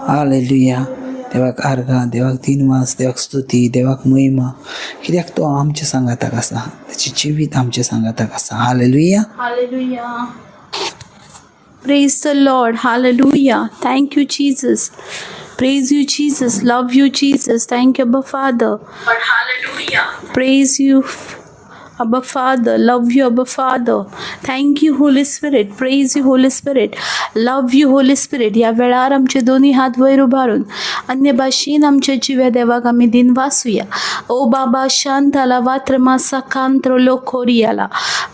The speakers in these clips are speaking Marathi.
हालेलुया. देवाक आर्गा, देवाक दिनवास, देवाक स्तुती, देवाक महिमा. कित्याक तो आमच्या सांगाताक आसा, त्याची जिवीत आमच्या सांगाताक आसा. Hallelujah. Hallelujah. Praise the Lord. Hallelujah. Thank you, Jesus. Praise you, Jesus. Love you, Jesus. Thank you, Abba Father. Hallelujah. Praise you, Abba Father. Love you, Abba Father. Thank you, Holy Spirit. Praise you, Holy Spirit. Love you, Holy Spirit. या वेळार आमचे दोन्ही हात वयर उभारून अन्य भाशेन आमच्या जिव्या देवाक आमी दिन वासूया. ओ बाबा शांताला वात्रमा साकांत्रो लोकोरियाला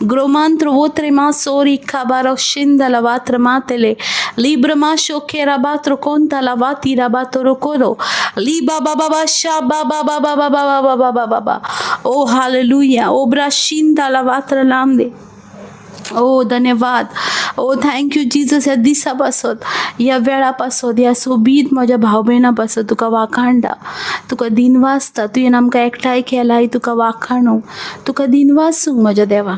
ग्रोमांत्रो वोत्रेमा सोरी काबारो शिंदला वात्रमा तेले लिब्रमा शोकेरा बात्रो कोंताला वातीरा बातोरो कोरो लिबा बाबा शा बाबा बाबा बाबा बाबा बाबा बाबा. ओ हालेलुया. ओ ब्राशिंदाला वात्र लांबे. ओ धन्यवाद. ओ थँक्यू जीजस. या दिसापासून, या वेळापासून, या सोबीत माझ्या भाव भयणापासून तुका वाखाणटा, तुका दिन वाचता. तुवें आमकां एकठांय केलाय, तुका वाखाणूंक, तुका दिन वाचूंक म्हज्या देवा.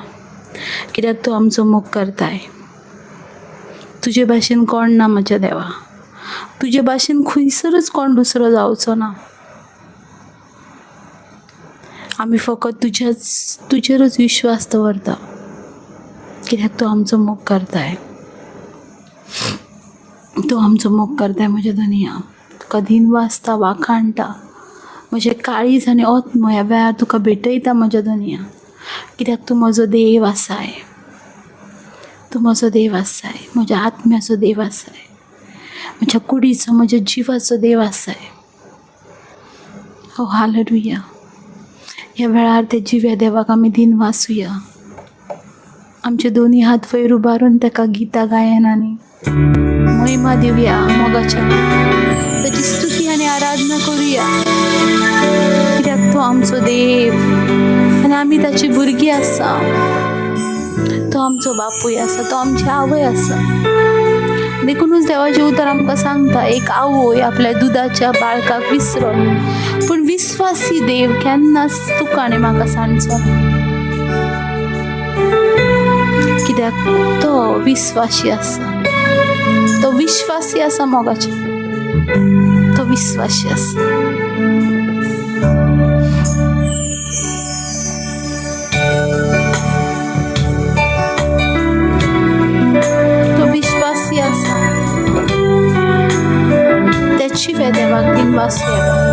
कित्याक तूं आमचो मोग करताय. तुजे भाशेन कोण ना म्हज्या देवा. तुजे भाशेन खंयसरूच कोण दुसरो जावचो ना. आमी फकत तुजेरूच विश्वास दवरता. कित्याक तूं आमचो मोग करताय. तूं आमचो मोग करताय म्हज्या दुनिया. तुका दिन वाचता, वाखाणटा. म्हजें काळीज आनी ओत्म ह्या वेळार तुका भेटयता म्हज्या दुनिया. कित्याक तूं म्हजो देव आसाय. तूं म्हजो देव आसाय. म्हज्या आत्म्याचो देव आसाय. म्हज्या कुडीचो, म्हज्या जिवाचो देव आसाय. ओ हालेलुया. ह्या वेळार ते जिव्या देवाक आमी दिन वाचुया. आमचे दोन्ही हात वयर उबारून ताका गितां गायनांनी महिमा दिवया. मोगाच्या ताची स्तुती आनी आराधना करुया. कित्याक तो आमचो देव आनी आमी ताची भुरगीं आसा. तो आमचो बापूय आसा. तो आमची आवय आसा. देखूनच देवाचें उतर आमकां सांगता, एक आवय आपल्या दुदाच्या बाळकाक विसरत, पूण विस्वासी देव केन्नाच तुका आनी म्हाका सांडचो ना. कित्याक तो विश्वासी आसा. तो विश्वासी आसा. मोगाचे तो विश्वासी आसा. तो विश्वासी आसा. त्याची वे देवाक दिन वाचुया.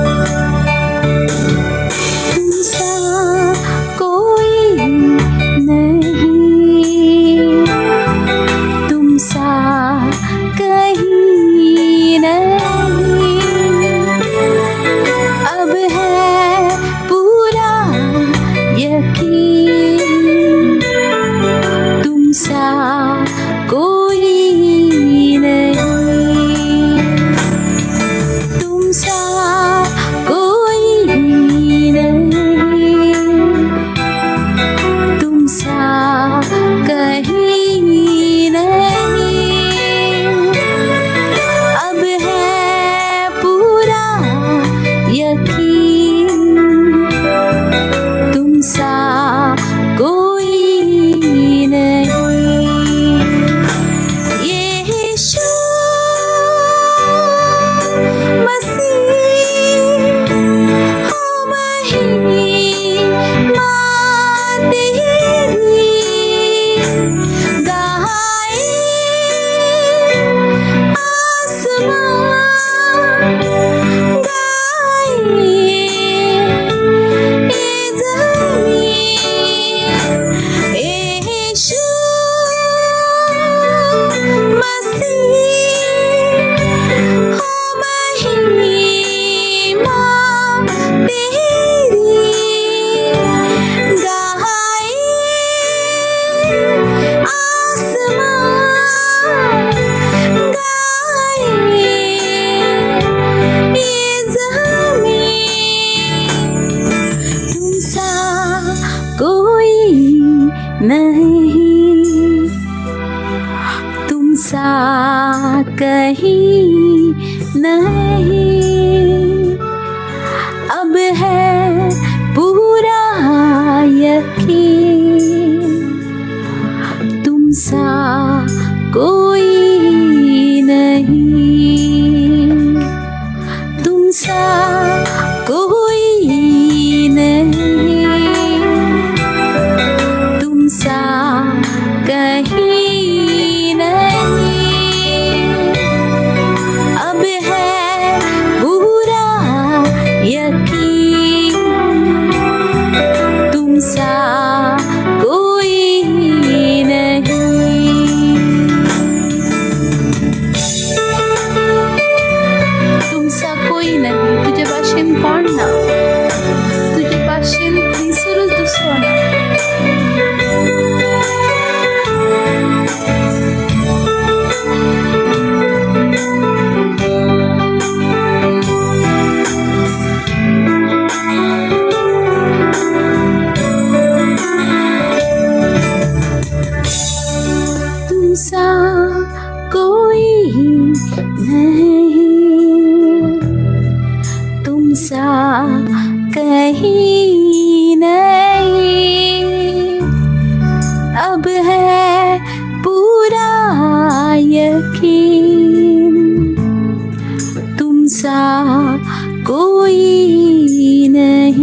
तुमसा कोई नहीं,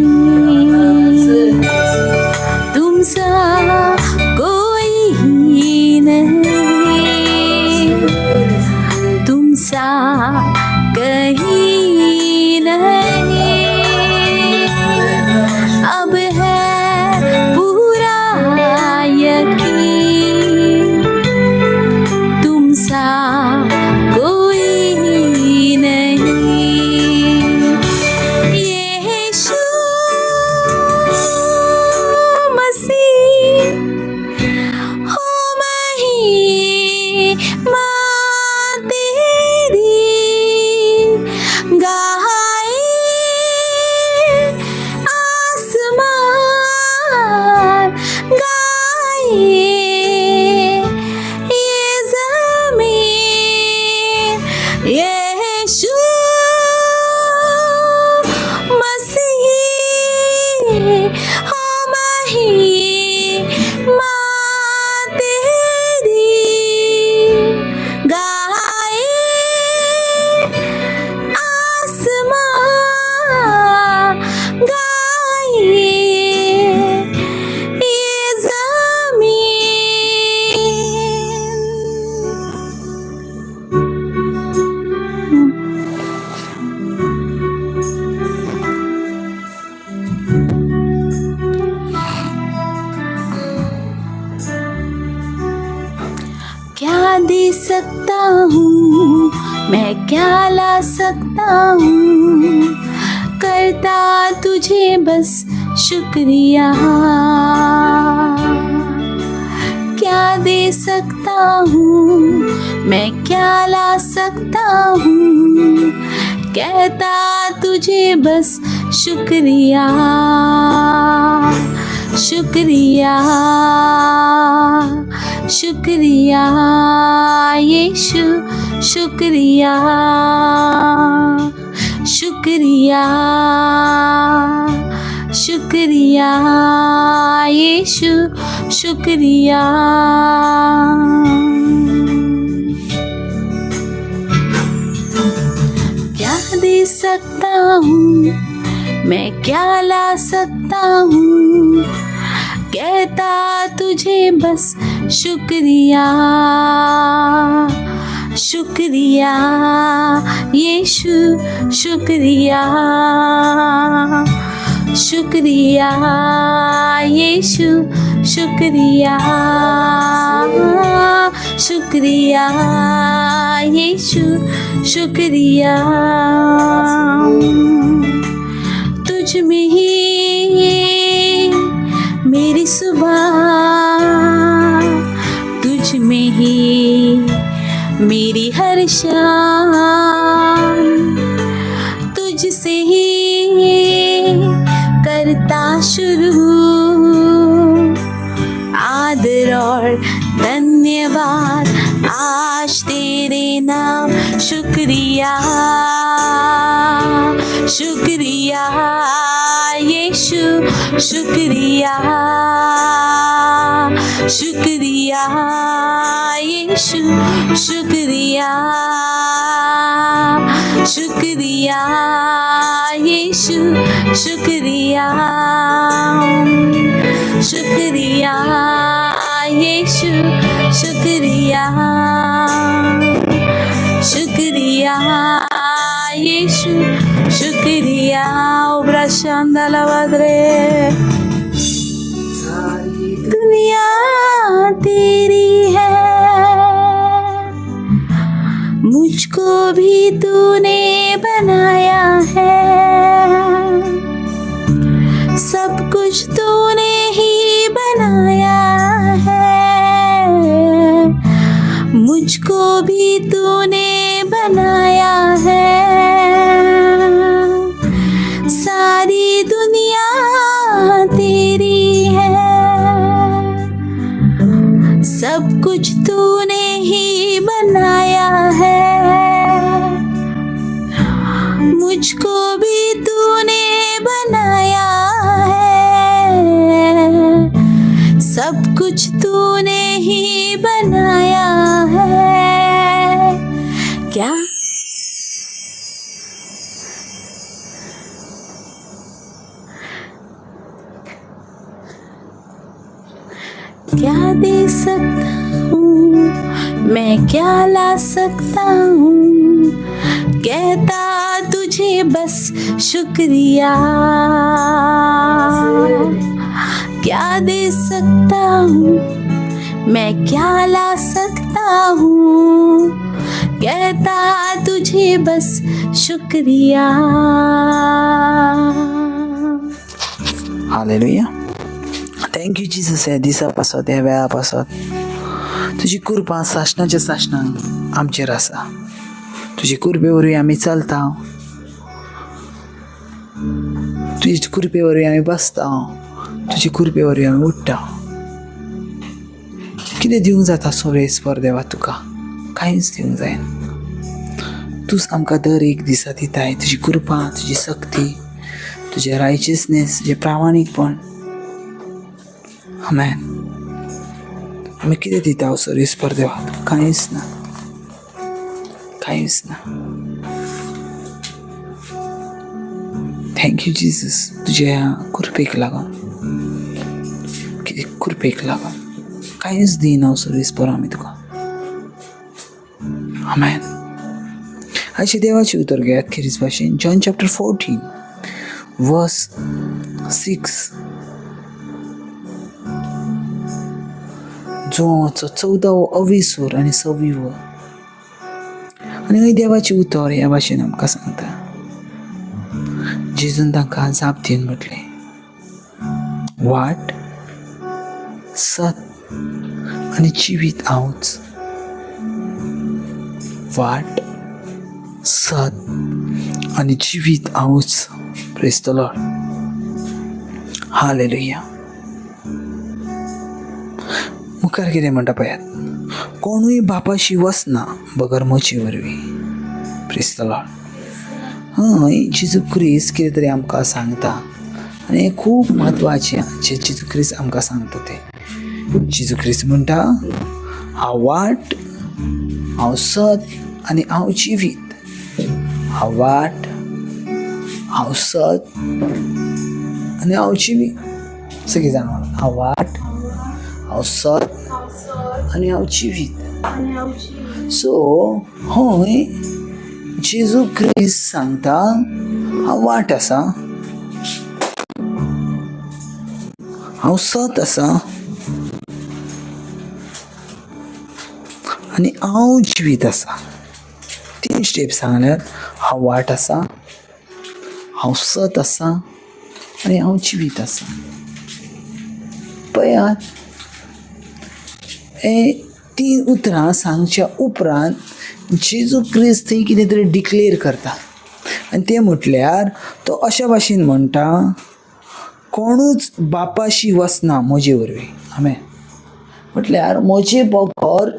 तुमसा कोई नहीं, तुमसा कहीं नहीं। अब है पूरा यकीन, तुमसा कोई नहीं। यीशु मसीह हो महिमा तेरी, गाए आसमान, गाए ये ज़मीन। यीशु मसीह हो महिमा तेरी, गाए आसमान, गाए ये क्या दे सकता हूँ मैं, क्या ला सकता हूँ, करता तुझे बस शुक्रिया। क्या दे सकता हूँ मैं, क्या ला सकता हूँ, कहता तुझे बस शुक्रिया, शुक्रिया, शुक्रिया यीशु, शुक्रिया, शुक्रिया, शुक्रिया यीशु, शुक्रिया। क्या दे सकता हूँ मैं, क्या ला सकता हूँ, कहता तुझे बस शुक्रिया, शुक्रिया यीशु, शुक्रिया, शुक्रिया यीशु, शुक्रिया, शुक्रिया यीशु, शुक्रिया। तुझ में ही मेरी सुबह, तुझ में ही मेरी हर शाम, तुझसे ही करता शुरू आदर और धन्यवाद आज तेरे नाम। शुक्रिया, शुक्रिया यीशु, शुक्रिया, शुक्रिया यीशु, शुक्रिया, शुक्रिया यीशु, शुक्रिया, शुक्रिया यीशु, शुक्रिया, शुक्रिया यीशु, शुक्रिया। ओब्रा शांदाला वादरे, दुनिया तेरी है, मुझको भी तूने बनाया है, सब कुछ तूने ही बनाया है, मुझको भी तूने बनाया है, सारी दुनिया तेरी है, सब कुछ तूने ही बनाया है, मुझको भी तूने बनाया है, सब कुछ तूने ही बनाया है। क्या क्या दे सकता हूँ, मैं क्या ला सकता हूँ, कहता तुझे बस शुक्रिया। क्या दे सकता हूँ, मैं क्या ला सकता हूँ, कहता तुझे बस शुक्रिया। हालेलुया. Thank you Jesus. या दिसापासत ह्या वेळापासत तुजी कृपा सासणाच्या सासणांक आमचेर आसा. तुजी कृपे वरवीं आमी चलता, तुजी कृपे वरवीं आमी बसता, तुजी कृपे वरवीं आमी उठ्ठा. कितें दिवंक जाता सोवेस्पर देवा तुका? कांयच दिवंक जायना. तूंच आमकां दर एक दिसा दिताय तुजी कृपा, तुजी शक्ती, तुजें रायचियसनेस, तुजें प्रामाणीकपण. आमेन. आमी कितें दिता सोवेस्पर देवा? कांयच ना, कांयच ना. थँक्यू जीसस तुज्या कृपेक लागून, कितें कृपेक लागून. कांयच दिना सोवेस्पर आमी तुका. आमेन. आयचे देवाचें उतर घेयात खेरीज भाशेन जॉन चॅप्टर 14 वर्स 6 जोवाचो 14वो 20 आनी 26. आनी हय देवाचें उतर ह्या भाशेन आमकां सांगता. जेजून तांकां जाप दिवन म्हटलें, वाट, सत आनी जिवीत हांवूच. वाट, सत आनी जिवीत हांवूच. Praise the lord. हालेलुया. मुखार कितें म्हणटा पळयात, कोणूय बापाशी वचना बगर म्हजे वरवीं. Praise the Lord. हय जेजू क्रिस्त कितें तरी आमकां सांगता आनी हें खूब म्हत्वाचें जें जेजू क्रिस्त आमकां सांगता तें. जेजू क्रिस्त म्हणटा, हांव वाट, हांव सत आनी हांव जिवीत. हांव वाट, हांव सत आनी हांव जिवीत. सगळीं जाण म्हणा, हांव वाट, हांव सत आनी हांव जिवीत. सो हय जेजू क्रिस्त सांगता, हांव वाट आसा, हांव सत आसा आनी हांव जिवीत आसा. 3 स्टेप सांगल्यार हांव वाट आसा, हांव सत आसा आनी हांव जिवीत आसा. पळयात, हे 3 उतरां सांगच्या उपरांत जेजू क्रिस्त थंय कितें तरी डिक्लेर करता. आनी तें म्हटल्यार तो अशा भाशेन म्हणटा, कोणूच बापाशी वचना म्हजे वरवीं. आमेन. म्हटल्यार म्हजे बगर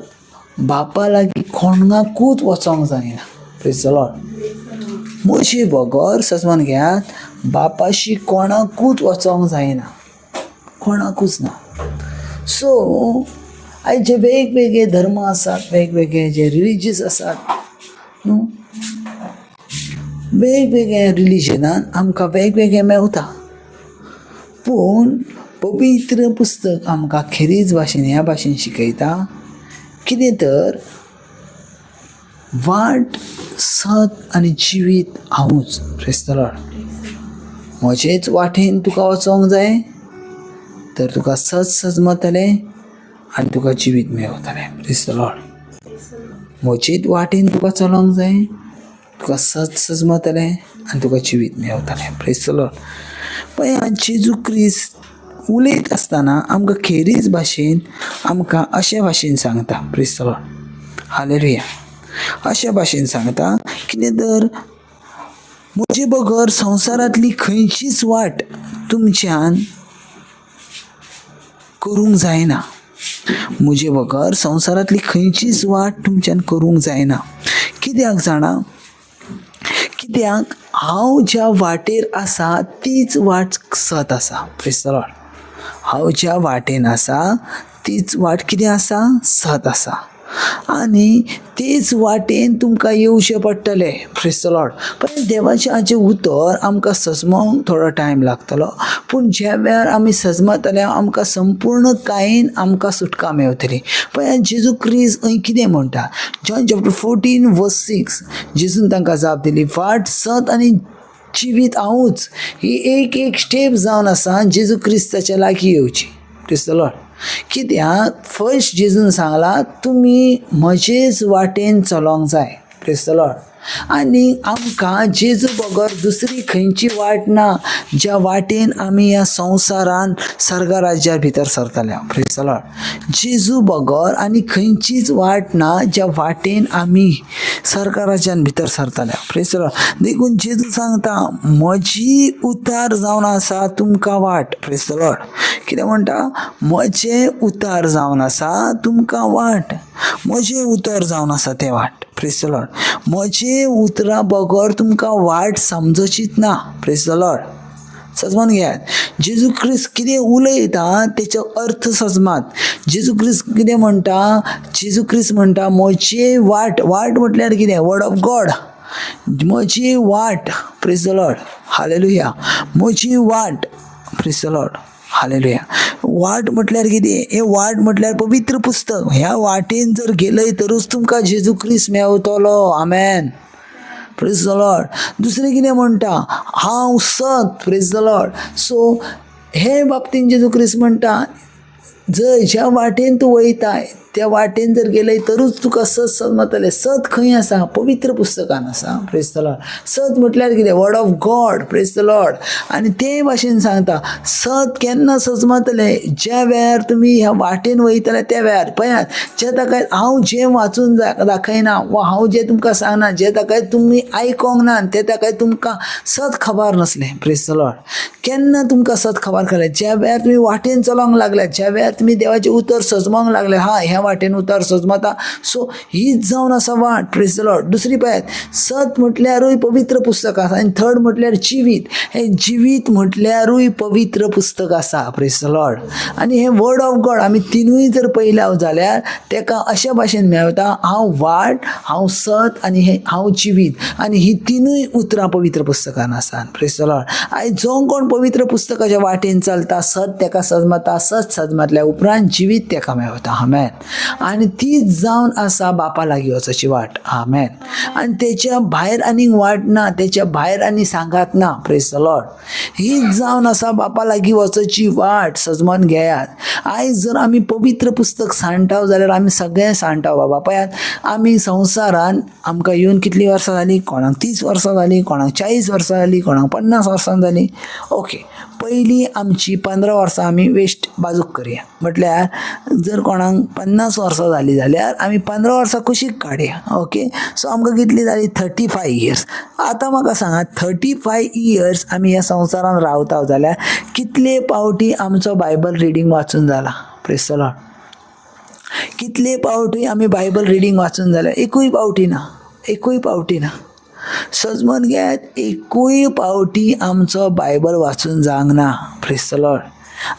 बापा लागीं कोणाकूच वचोंक जायना. Praise the Lord. म्हजे बगर सजमान घेयात, बापाशी कोणाकूच वचोंक जायना, कोणाकूच ना. सो आयज जे वेगवेगळे धर्म आसात, वेगवेगळे जे रिलिजियस आसात न्हू, वेगवेगळ्या रिलिजनान आमकां वेगवेगळें मेवता. पूण पवित्र पुस्तक आमकां खेरीज भाशेन ह्या भाशेन शिकयता, कितें तर वाट, सत आनी जिवीत हांवूच. Praise the Lord. म्हजेच वाटेन तुका वचोंक जाय तर तुका सत सजमतलें आनी तुका जिवीत मेवतलें. Praise the Lord. म्हजेच वाटेन तुका चलोंक जाय, तुका सत सजमतलें आनी तुका जिवीत मेवतलें. Praise the Lord. पळय जेजू क्रिस्त उलयत आसतना आमकां खेरीज भाशेन आमकां अशे भाशेन सांगता. Praise the lord. हालेलुया. अशा भाशेन सांगता, कितें तर म्हजे बगर संवसारांतली खंयचीच वाट तुमच्यान करूंक जायना. म्हजे बगर संवसारांतली खंयचीच वाट तुमच्यान करूंक जायना. कित्याक जाणा? कित्याक हांव ज्या वाटेर आसा तीच वाट सत आसा. Praise the Lord. हांव ज्या वाटेन आसा तीच वाट कितें आसा? सत आसा. आनी तेच वाटेन तुमकां येवचें पडटलें. Praise the Lord. पण देवाचें हाचें उतर आमकां सजमोंक थोडो टायम लागतलो, पूण ज्या वेळार आमी सजमतले आमकां संपूर्ण कायेन आमकां सुटका मेळटली. पळय जेजू क्रिस्त अहीं कितें म्हणटा, जॉन चॅप्टर 14:6 जेजून तांकां जाप दिली, फाट सत आनी जिवीत हांवूच. ही एक स्टेप जावन आसा जेजू क्रिस्ताच्या लागीं येवची. Praise the Lord. कित्याक फर्स्ट जेजून सांगला तुमी म्हजेच वाटेन चलोंक जाय. Praise the Lord. आनी आमकां जेजू बगर दुसरी खंयची वाट ना ज्या वाटेन आमी ह्या संवसारान सर्गा राज्या भितर सरतले. Praise the Lord. जेजू बगर आनी खंयचीच वाट ना ज्या वाटेन आमी सर्गा राज्यान भितर सरतले. Praise the Lord. देखून जेजू सांगता म्हजी उतार जावन आसा तुमकां वाट. Praise the Lord. कितें म्हणटा, म्हजें उतार जावन आसा तुमकां वाट. म्हजें उतर जावन आसा तें वाट. Praise the Lord. म्हजे उतरा बगर तुमकां वाट समजचीच ना. Praise the Lord. सजमोन घेयात. जेजू क्रिस्त कितें उलयता तेचो अर्थ सजमात. जेजू क्रिस्त कितें म्हणटा, जेजू क्रिस्त म्हणटा म्हजे वाट. वाट म्हटल्यार कितें? Word of God. म्हजी वाट. Praise the lord. हालेलुया. म्हजी वाट. Praise the lord. हालेलुया. वाट म्हटल्यार कितें? हे वाट म्हटल्यार पवित्र पुस्तक. ह्या वाटेन जर गेलय तरूच तुमकां जेजू क्रिस्त मेवतलो. आमेन. Praise the lord. दुसरें कितें म्हणटा, हांव सत. Praise the Lord. सो हे बाबतीन जेजू क्रिस्त म्हणटा जर ज्या वाटेन तूं वयताय त्या वाटेन जर गेलय तरूच तुका सत समजतलें. सत खंय आसा? पवित्र पुस्तकान आसा. Praise the Lord. सत म्हटल्यार कितें? Word of God. Praise the Lord. आनी ते भाशेन सांगता सत केन्ना सजमतलें? ज्या वेळार तुमी ह्या वाटेन वयतले त्या वेळार. पळयात, जे ताका हांव जें वाचून दाखयना वा हांव जें तुमकां सांगना, जे ताका तुमी आयकोंक ना, ते ताका तुमकां सत खबर नसलें. Praise the Lord. केन्ना तुमकां सत खबर केलें? ज्या वेळार तुमी वाटेन चलोंक लागल्यात, ज्या वेळार तुमी देवाचें उतर सजमोंक लागले, ह्या वाटेन उतर सजमता. सो हीच जावन आसा वाट. Praise the Lord. दुसरी पळयात, सत म्हटल्यारूय पवित्र पुस्तक आसा आनी थर्ड म्हटल्यार जिवीत. हे जिवीत म्हटल्यारूय पवित्र पुस्तक आसा. Praise the Lord. आनी हे वर्ड ऑफ गॉड आमी तिनूय जर पळयल्याव जाल्यार तेका अशा भाशेन मेळटा, हांव वाट, हांव सत आनी हे हांव जिवीत. आनी ही तिनूय उतरां पवित्र पुस्तकान आसात. Praise the Lord. आयज जो कोण पवित्र पुस्तकाच्या वाटेन चलता, सत तेका सजमता, सत सजमतल्या उपरांत जिवीत तेका मेळटा. आमेन. आनी तीच जावन आसा बापा लागीं वचची वाट. आमेन. आनी तेच्या भायर आनीक वाट ना, तेच्या भायर आनी सांगात ना. Praise the Lord. हीच जावन आसा बापा लागीं वचची वाट. सजमोन घेयात. आयज जर आमी पवित्र पुस्तक सांडटाव जाल्यार आमी सगळें सांडटाव बाबा. पळयात, आमी संवसारान आमकां येवन कितलीं वर्सां जालीं? कोणाक 30 वर्सां जालीं, कोणाक 40 वर्सां जालीं, कोणाक 50 वर्सां जालीं. ओके, पयलीं आमची 15 वर्सां आमी वेस्ट बाजूक करया. म्हटल्यार जर कोणाक 50 वर्सां जालीं जाल्यार आमी 15 वर्सां कुशीक काडया. ओके, सो आमकां कितली जाली? 35 इयर्स. आतां म्हाका सांगात, 35 इयर्स आमी ह्या संवसारान रावता जाल्यार कितले पावटी आमचो बायबल रिडींग वाचून जाला? Praise the Lord. कितले पावटी आमी बायबल रिडींग वाचून जाल्यार? एकूय पावटी ना. एकूय पावटी ना. सजमोन घेयात, एकूय पावटी आमचो बायबल वाचून जावंक ना. Praise the Lord.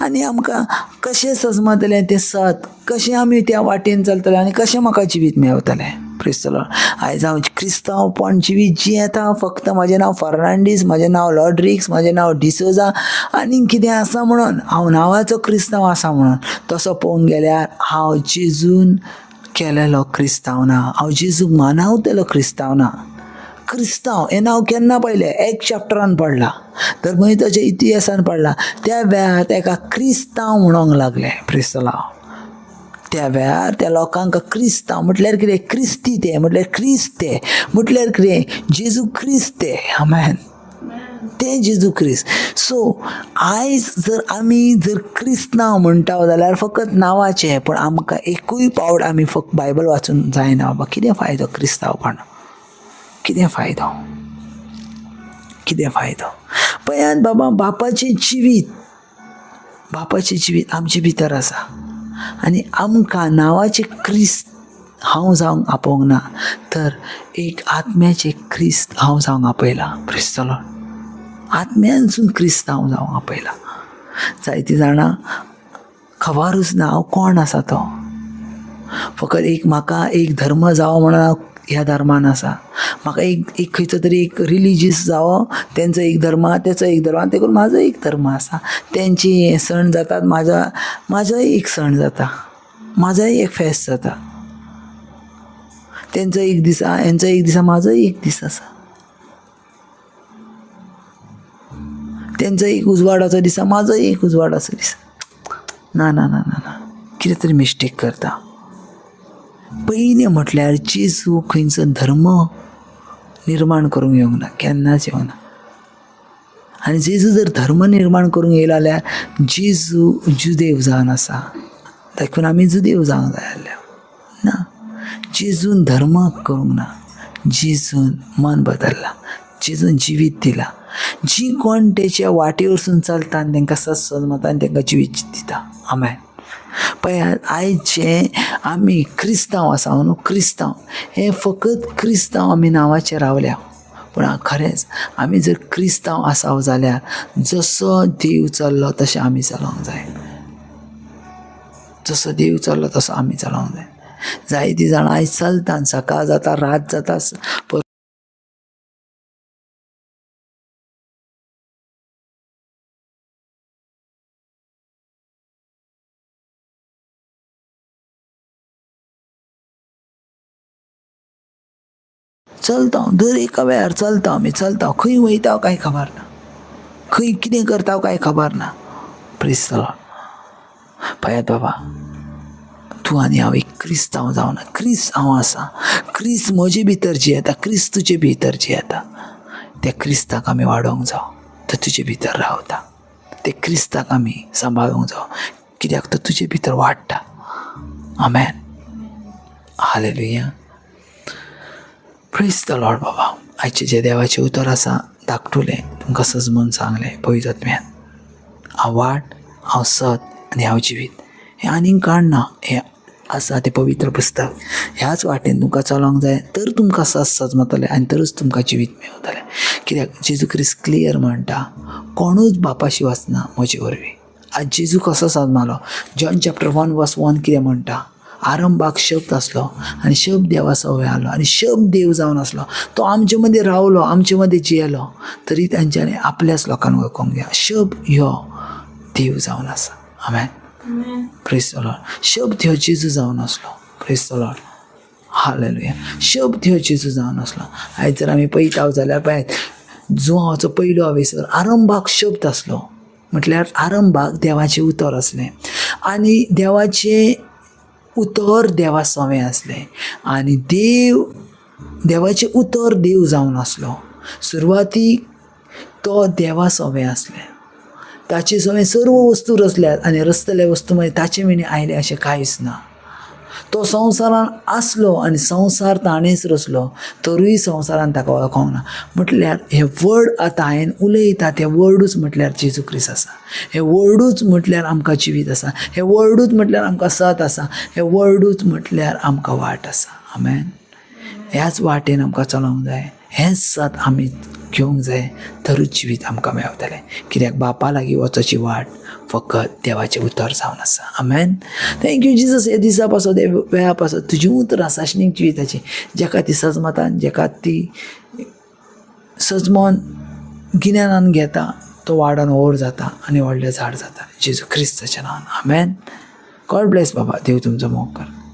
आनी आमकां कशें सजमतलें तें सत? कशें आमी त्या वाटेन चलतले आनी कशें म्हाका जिवीत मेळटलें? Praise the Lord. आयज हांव क्रिस्तांवपण जिवीत जियेता. फक्त म्हजें नांव फर्नांडीस, म्हजें नांव लॉड्रिक्स, म्हजें नांव डिसोजा आनी कितें आसा म्हणून, हांव नांवाचो क्रिस्तांव आसा म्हणून. तसो पळोवंक गेल्यार हांव जेजून केलेलो क्रिस्तांव ना. हांव जेजूक मानावतेलो क्रिस्तांव ना. क्रिस्तांव हें नांव केन्ना पयलें? एक चॅप्टरान पडलां. धर्मयुद्धाच्या इतिहासान पडलां. त्या वेळार ताका क्रिस्तांव म्हणोंक लागले. Praise the Lord. त्या वेळार त्या लोकांक क्रिस्तांव म्हटल्यार कितें? क्रिस्ती ते म्हटल्यार क्रिस्त ते म्हटल्यार कितें? जेजू क्रिस्त ते. आमेन. ते जेजू क्रिस्त. सो आयज जर आमी जर क्रिस्तांव म्हणटा जाल्यार फकत नांवाचें, पण आमकां एकूय पावट आमी फक्त बायबल वाचून जायना बाबा. कितें फायदो क्रिस्तांवपण? कितें फायदो? कितें फायदो? पळयात बाबा, बापाचें जिवीत आमचे भितर आसा आनी आमकां नांवाचें क्रिस्त हांव जावंक आपोवंक ना, तर एक आत्म्याचें क्रिस्त हांव जावंक आपयला. Praise the lord. आत्म्यानसून क्रिस्त हांव जावंक आपयला. जायतीं जाणां खबरूच ना हांव कोण आसा तो. फकत एक म्हाका एक धर्म जावं म्हणून ह्या धर्मान आसा, म्हाका एक खंयचो तरी एक रिलिजियस जावं, तेंचो एक धर्म तेचो एक धर्म, ते करून म्हाजो एक धर्म आसा, तेंची सण जातात, म्हाजोय एक सण जाता, म्हाजोय एक फेस्त जाता, तेंचो एक दीस आसा, हेंचो एक दीस आसा, म्हाजोय एक दीस आसा, तेंचो एक उजवाडाचो दीस आसा, म्हाजोय एक उजवाडाचो दीस. ना ना ना ना ना कितें तरी मिस्टेक करता. पयलीं म्हटल्यार जेजू खंयचो धर्म निर्माण करूंक येवंक ना, केन्नाच येवंक ना. आनी जेजू जर धर्म निर्माण करूंक येयलो जाल्यार जेजू जुदेव जावन आसा, देखून आमी जुदेव जावंक जाय आसल्या. ना, जेजून धर्म करूंक ना, जेजून मन बदलला, जेजून जिवीत दिला. जी कोण तेच्या वाटे वरसून चलता आनी तांकां सत्समता आनी तांकां जिवीत दिता. आमेन. पळयात, आयज जे आमी क्रिस्तांव आसा न्हू, क्रिस्तांव हे फकत क्रिस्तांव आमी नांवाचेर रावल्या, पूण खरेंच आमी जर क्रिस्तांव आसाव जाल्यार जसो देव चल्लो तशें आमी चलोंक जाय. जसो देव चल्लो तसो आमी चलोंक जाय. जायतीं जाणां आयज चलता, सकाळ जाता रात जाता, चलता दर एका वेळार चलता, आमी चलता, खंय वयता कांय खबर ना, खंय कितें करता कांय खबर ना. Praise the Lord. पळयात बाबा, तूं आनी हांव एक क्रिस्तांव जावना, क्रिस्त हांव आसा, क्रिस्त म्हजे भितर जियेता, क्रिस्त तुजे भितर जियेता. त्या क्रिस्ताक आमी वाडोवंक जाय, तो तुजे भितर रावता. ते क्रिस्ताक आमी सांबाळूंक जाय, कित्याक तो तुजे भितर वाडटा. आमेन. हालेलुया. Praise the Lord. बाबा, आयचे जे देवाचे उतर आसा धाकटुलें तुमकां सजमून सांगलें पवित्र आत्म्यान. हांव वाट, हांव सत आनी हांव जिवीत. हें आनीक काडना, हें आसा तें पवित्र पुस्तक. ह्याच वाटेन तुमकां चलोंक जाय, तर तुमकां सजमतलें आनी तरच तुमकां जिवीत मेळटलें. कित्याक जेजू क्रिस्त क्लियर म्हणटा, कोणूच बापाशी वचना म्हजे वरवीं. आज जेजू कसो सजमालो, जॉन चॅप्टर 1:1 कितें म्हणटा, आरंभाक शब्द आसलो आनी शब्द देवा सवय आसलो आनी शब्द देव जावन आसलो. तो आमचे मदीं रावलो, आमचे मदीं जियेलो, तरी तांच्यांनी आपल्याच लोकांक वळखूंक जाय. शब्द ह्यो देव जावन आसा. आमेन. Praise the lord. शब्द ह्यो जेजू जावन आसलो. Praise the lord. हालेलुया. शब्द ह्यो जेजू जावन आसलो. आयज जर आमी पळयता जाल्यार पळयात, जुवांचो पयलो अवेसर आरंभाक शब्द आसलो, म्हटल्यार आरंभाक देवाचें उतर आसलें आनी देवाचें उतर देवा सवें आसलें आनी देवाचें उतर देव जावन आसलो. सुरवातीक तो देवा सवें आसलें, ताचे सवें सर्व वस्तू रचल्यात आनी रचतले वस्तू मागीर ताचे मेनी आयले अशें कांयच ना. तो संवसारान आसलो आनी संवसार ताणेंच रचलो, तरूय संवसारान ताका वळखोंक ना. म्हटल्यार हे वर्ड आतां हांवें उलयता तें वर्डूच म्हटल्यार जेजू क्रिस्त आसा. हे वर्डूच म्हटल्यार आमकां जिवीत आसा. हे वर्डूच म्हटल्यार आमकां सत आसा. हे वर्डूच म्हटल्यार आमकां वाट आसा. आमेन. ह्याच वाटेन आमकां चलोंक जाय, हेंच सत आमी घेवंक जाय, तरूच जिवीत आमकां मेळटलें. कित्याक बापा लागीं वचची वाट फकत देवाचें उतर जावन आसा. आमेन. Thank you Jesus. हे दिसा पासून हे वेळा पासून तुजीं उतरां साशणीक जिविताची, जेका ती सजमतान, जेका ती सजमोन गिन्यानान घेता, तो वाडोन व्हड जाता आनी व्हडलें झाड जाता. जेजू क्रिस्ताच्या नांवान. आमेन. गॉड ब्लेस बाबा. देव तुमचो मोग कर.